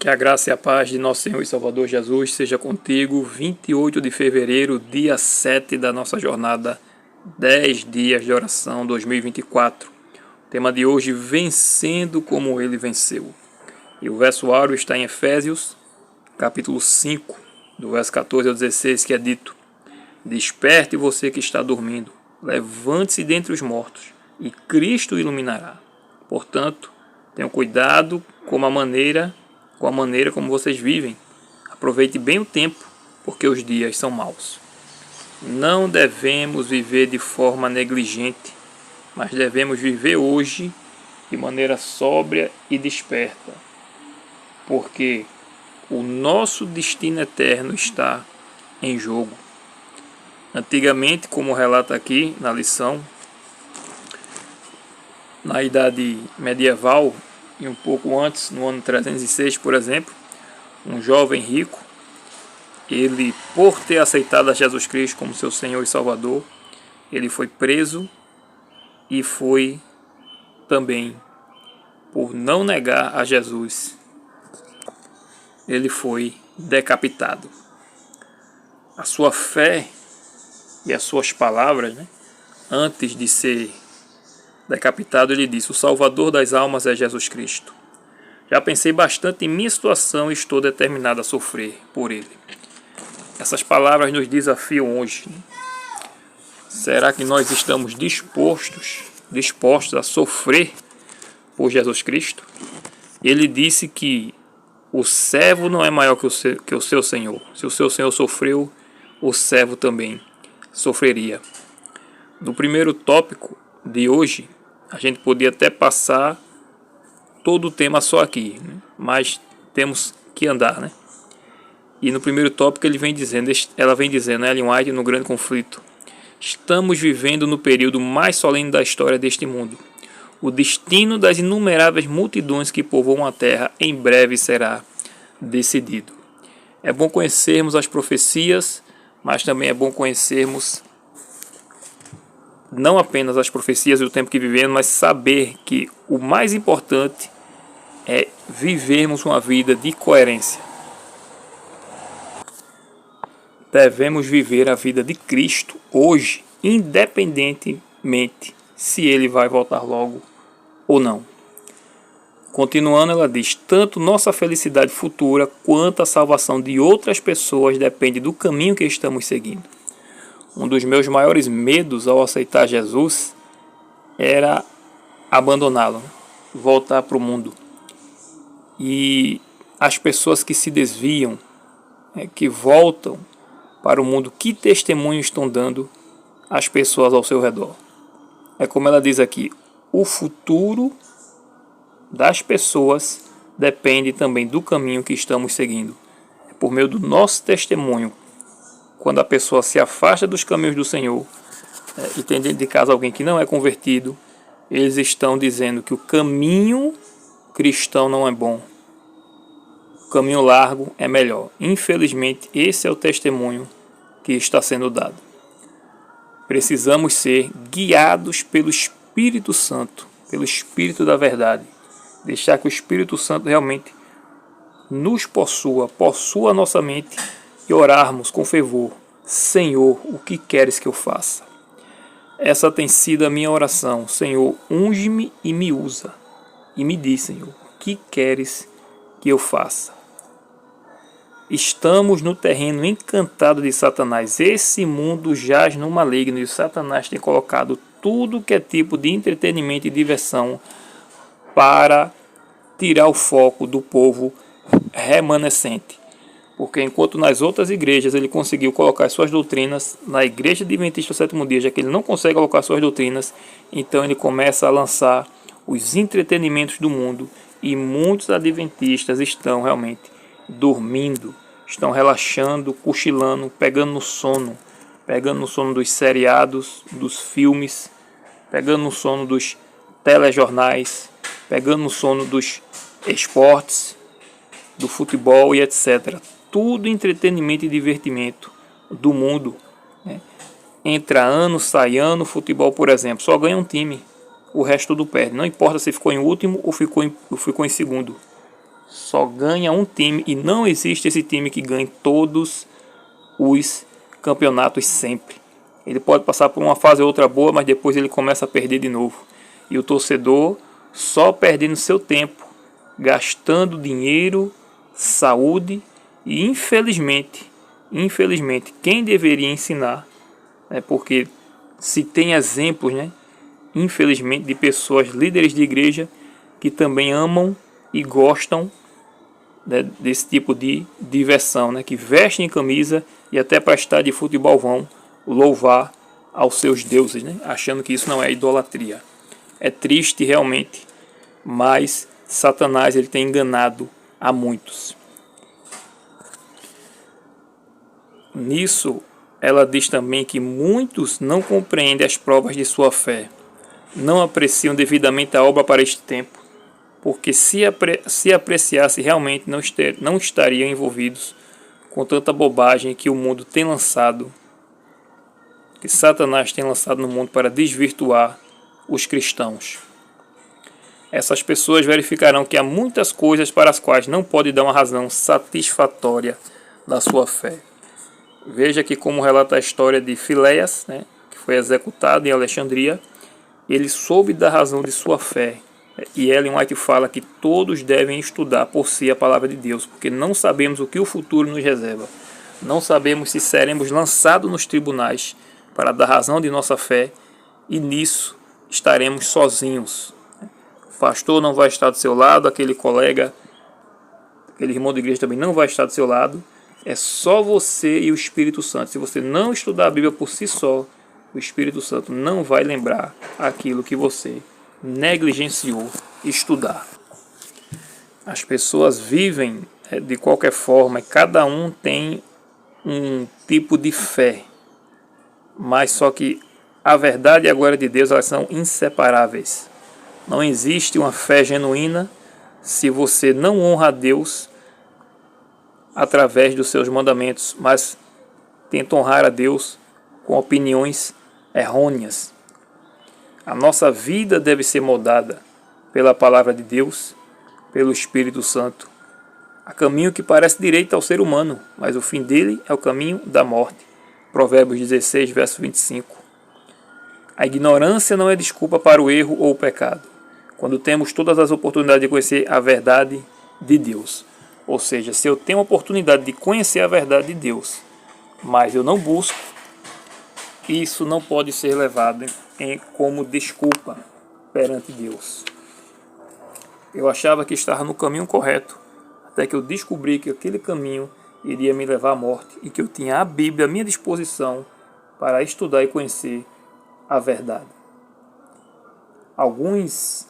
Que a graça e a paz de nosso Senhor e Salvador Jesus seja contigo. 28 de fevereiro, dia 7 da nossa jornada 10 dias de oração 2024. O tema de hoje, vencendo como ele venceu. E o verso áureo está em Efésios, capítulo 5, do verso 14 ao 16, que é dito: Desperte você que está dormindo, levante-se dentre os mortos, e Cristo o iluminará. Portanto, tenham cuidado com a maneira como vocês vivem. Aproveite bem o tempo, porque os dias são maus. Não devemos viver de forma negligente, mas devemos viver hoje de maneira sóbria e desperta, porque o nosso destino eterno está em jogo. Antigamente, como relata aqui na lição, na idade medieval e um pouco antes, no ano 306, por exemplo, um jovem rico, ele, por ter aceitado a Jesus Cristo como seu Senhor e Salvador, ele foi preso e foi também, por não negar a Jesus, ele foi decapitado. A sua fé e as suas palavras, antes de ser decapitado, ele disse: o Salvador das almas é Jesus Cristo. Já pensei bastante em minha situação e estou determinado a sofrer por ele. Essas palavras nos desafiam hoje. Será que nós estamos dispostos a sofrer por Jesus Cristo? Ele disse que o servo não é maior que o seu Senhor. Se o seu Senhor sofreu, o servo também sofreria. No primeiro tópico de hoje, a gente podia até passar todo o tema só aqui, mas temos que andar, E no primeiro tópico ela vem dizendo, Ellen White, no Grande Conflito: estamos vivendo no período mais solene da história deste mundo. O destino das inumeráveis multidões que povoam a Terra em breve será decidido. É bom conhecermos as profecias, mas também é bom conhecermos não apenas as profecias e o tempo que vivemos, mas saber que o mais importante é vivermos uma vida de coerência. Devemos viver a vida de Cristo hoje, independentemente se ele vai voltar logo ou não. Continuando, ela diz: tanto nossa felicidade futura quanto a salvação de outras pessoas depende do caminho que estamos seguindo. Um dos meus maiores medos ao aceitar Jesus era abandoná-lo, voltar para o mundo. E as pessoas que se desviam, que voltam para o mundo, que testemunho estão dando às pessoas ao seu redor? É como ela diz aqui: o futuro das pessoas depende também do caminho que estamos seguindo. É por meio do nosso testemunho. Quando a pessoa se afasta dos caminhos do Senhor, e tem dentro de casa alguém que não é convertido, eles estão dizendo que o caminho cristão não é bom. O caminho largo é melhor. Infelizmente, esse é o testemunho que está sendo dado. Precisamos ser guiados pelo Espírito Santo, pelo Espírito da verdade. Deixar que o Espírito Santo realmente nos possua a nossa mente e orarmos com fervor: Senhor, o que queres que eu faça? Essa tem sido a minha oração. Senhor, unge-me e me usa. E me diz, Senhor, o que queres que eu faça? Estamos no terreno encantado de Satanás. Esse mundo jaz no maligno e Satanás tem colocado tudo que é tipo de entretenimento e diversão para tirar o foco do povo remanescente. Porque enquanto nas outras igrejas ele conseguiu colocar suas doutrinas, na igreja adventista do sétimo dia, já que ele não consegue colocar suas doutrinas, então ele começa a lançar os entretenimentos do mundo, e muitos adventistas estão realmente dormindo, estão relaxando, cochilando, pegando no sono dos seriados, dos filmes, pegando no sono dos telejornais, pegando no sono dos esportes, do futebol e etc. Tudo entretenimento e divertimento do mundo. Entra ano, sai ano. Futebol, por exemplo, só ganha um time, o resto tudo perde. Não importa se ficou em último ou ficou em segundo. só ganha um time e não existe esse time que ganhe todos os campeonatos sempre. Ele pode passar por uma fase ou outra boa, mas depois ele começa a perder de novo. E o torcedor só perdendo seu tempo, gastando dinheiro, saúde e infelizmente, quem deveria ensinar, porque se tem exemplos, infelizmente, de pessoas, líderes de igreja, que também amam e gostam desse tipo de diversão, que vestem camisa e até para estar de futebol vão louvar aos seus deuses, achando que isso não é idolatria. É triste realmente, mas Satanás ele tem enganado a muitos. Nisso, ela diz também que muitos não compreendem as provas de sua fé, não apreciam devidamente a obra para este tempo, porque se apreciasse realmente não estariam envolvidos com tanta bobagem que o mundo tem lançado, que Satanás tem lançado no mundo para desvirtuar os cristãos. Essas pessoas verificarão que há muitas coisas para as quais não pode dar uma razão satisfatória da sua fé. Veja que, como relata a história de Filéias, que foi executado em Alexandria, ele soube da razão de sua fé. E Ellen White fala que todos devem estudar por si a palavra de Deus, porque não sabemos o que o futuro nos reserva. Não sabemos se seremos lançados nos tribunais para dar razão de nossa fé, e nisso estaremos sozinhos. O pastor não vai estar do seu lado, aquele colega, aquele irmão de igreja também não vai estar do seu lado. É só você e o Espírito Santo. Se você não estudar a Bíblia por si só, o Espírito Santo não vai lembrar aquilo que você negligenciou estudar. As pessoas vivem de qualquer forma, e cada um tem um tipo de fé, mas só que a verdade e a glória de Deus, elas são inseparáveis. Não existe uma fé genuína se você não honra a Deus através dos seus mandamentos, mas tenta honrar a Deus com opiniões errôneas. A nossa vida deve ser moldada pela palavra de Deus, pelo Espírito Santo. Há caminho que parece direito ao ser humano, mas o fim dele é o caminho da morte. Provérbios 16, verso 25. A ignorância não é desculpa para o erro ou o pecado, quando temos todas as oportunidades de conhecer a verdade de Deus. Ou seja, se eu tenho a oportunidade de conhecer a verdade de Deus, mas eu não busco, isso não pode ser levado como desculpa perante Deus. Eu achava que estava no caminho correto, até que eu descobri que aquele caminho iria me levar à morte e que eu tinha a Bíblia à minha disposição para estudar e conhecer a verdade. Alguns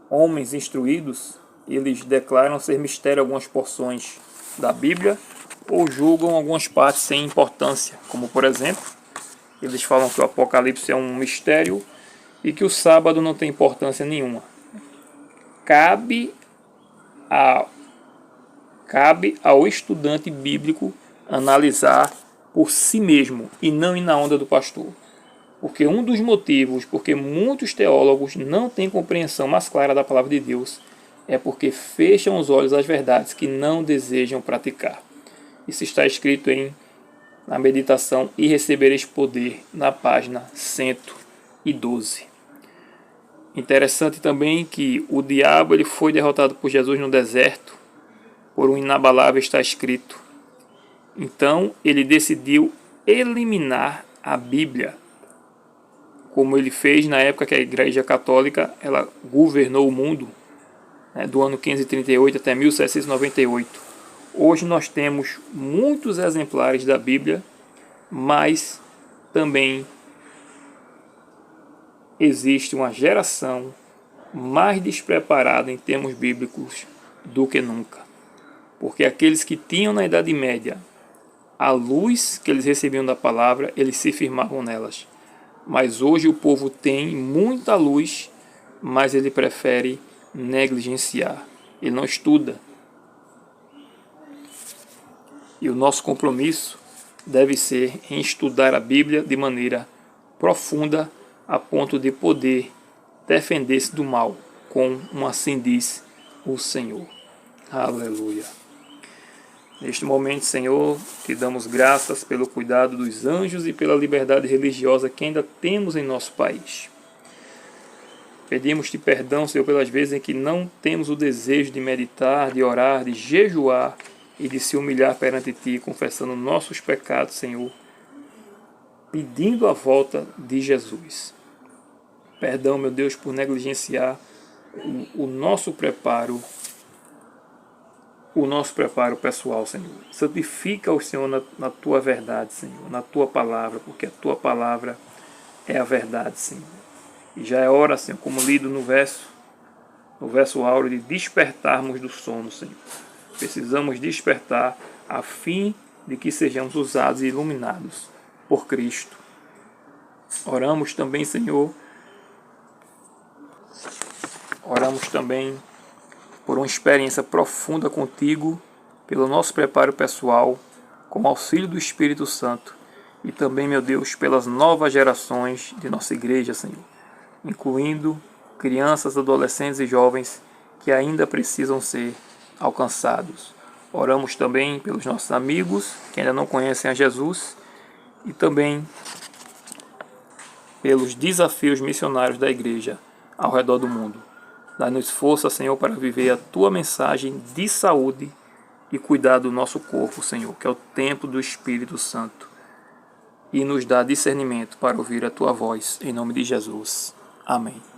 homens instruídos, eles declaram ser mistério algumas porções da Bíblia ou julgam algumas partes sem importância, como por exemplo, eles falam que o Apocalipse é um mistério e que o sábado não tem importância nenhuma. Cabe ao estudante bíblico analisar por si mesmo e não ir na onda do pastor. Porque um dos motivos porque muitos teólogos não têm compreensão mais clara da palavra de Deus é porque fecham os olhos às verdades que não desejam praticar. Isso está escrito na meditação E Recebereis Poder, na página 112. Interessante também que o diabo ele foi derrotado por Jesus no deserto, por um inabalável está escrito. Então ele decidiu eliminar a Bíblia, como ele fez na época que a Igreja Católica ela governou o mundo, do ano 538 até 1798. Hoje nós temos muitos exemplares da Bíblia, mas também existe uma geração mais despreparada em termos bíblicos do que nunca. Porque aqueles que tinham na Idade Média a luz que eles recebiam da palavra, eles se firmavam nelas. Mas hoje o povo tem muita luz, mas ele prefere negligenciar. Ele não estuda. E o nosso compromisso deve ser em estudar a Bíblia de maneira profunda, a ponto de poder defender-se do mal, como assim diz o Senhor. Aleluia. Neste momento, Senhor, te damos graças pelo cuidado dos anjos e pela liberdade religiosa que ainda temos em nosso país. Pedimos-te perdão, Senhor, pelas vezes em que não temos o desejo de meditar, de orar, de jejuar e de se humilhar perante Ti, confessando nossos pecados, Senhor, pedindo a volta de Jesus. Perdão, meu Deus, por negligenciar o nosso preparo pessoal, Senhor. Santifica o Senhor na Tua verdade, Senhor, na Tua palavra, porque a Tua palavra é a verdade, Senhor. E já é hora, Senhor, como lido no verso áureo, de despertarmos do sono, Senhor. Precisamos despertar a fim de que sejamos usados e iluminados por Cristo. Oramos também, Senhor, por uma experiência profunda contigo, pelo nosso preparo pessoal, com o auxílio do Espírito Santo, e também, meu Deus, pelas novas gerações de nossa igreja, Senhor, incluindo crianças, adolescentes e jovens que ainda precisam ser alcançados. Oramos também pelos nossos amigos que ainda não conhecem a Jesus e também pelos desafios missionários da igreja ao redor do mundo. Dá-nos força, Senhor, para viver a Tua mensagem de saúde e cuidar do nosso corpo, Senhor, que é o templo do Espírito Santo. E nos dá discernimento para ouvir a Tua voz, em nome de Jesus. Amém.